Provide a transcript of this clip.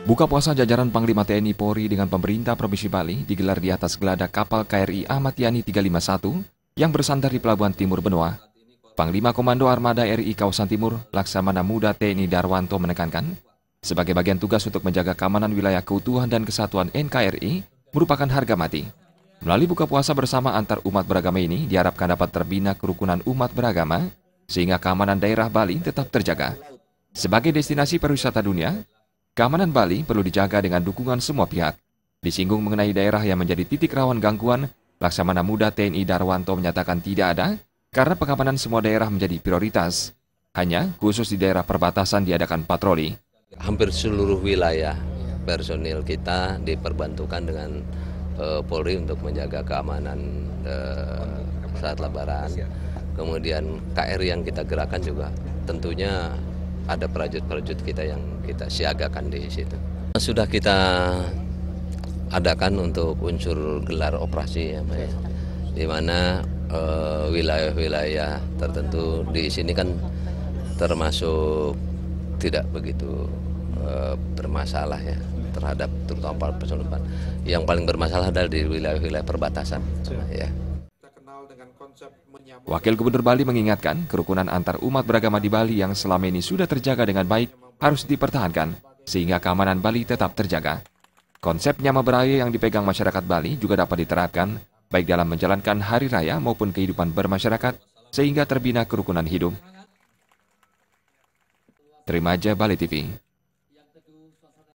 Buka puasa jajaran Panglima TNI Polri dengan pemerintah Provinsi Bali digelar di atas geladak kapal KRI Ahmad Yani 351 yang bersandar di Pelabuhan Timur Benoa. Panglima Komando Armada RI Kawasan Timur, Laksamana Muda TNI Darwanto menekankan, sebagai bagian tugas untuk menjaga keamanan wilayah keutuhan dan kesatuan NKRI merupakan harga mati. Melalui buka puasa bersama antar umat beragama ini diharapkan dapat terbina kerukunan umat beragama sehingga keamanan daerah Bali tetap terjaga. Sebagai destinasi pariwisata dunia, keamanan Bali perlu dijaga dengan dukungan semua pihak. Disinggung mengenai daerah yang menjadi titik rawan gangguan, Laksamana Muda TNI Darwanto menyatakan tidak ada karena pengamanan semua daerah menjadi prioritas. Hanya khusus di daerah perbatasan diadakan patroli. Hampir seluruh wilayah personil kita diperbantukan dengan Polri untuk menjaga keamanan saat Lebaran. Kemudian KRI yang kita gerakan juga tentunya ada prajurit-prajurit kita yang kita siagakan di situ. Sudah kita adakan untuk unsur gelar operasi ya, Pak, ya. Di mana wilayah-wilayah tertentu di sini kan termasuk tidak begitu bermasalah ya terhadap terutama personil. Yang paling bermasalah adalah di wilayah-wilayah perbatasan ya. Wakil Gubernur Bali mengingatkan kerukunan antar umat beragama di Bali yang selama ini sudah terjaga dengan baik harus dipertahankan sehingga keamanan Bali tetap terjaga. Konsep Nyama Beraya yang dipegang masyarakat Bali juga dapat diterapkan baik dalam menjalankan hari raya maupun kehidupan bermasyarakat sehingga terbina kerukunan hidup. Terimaja Bali TV.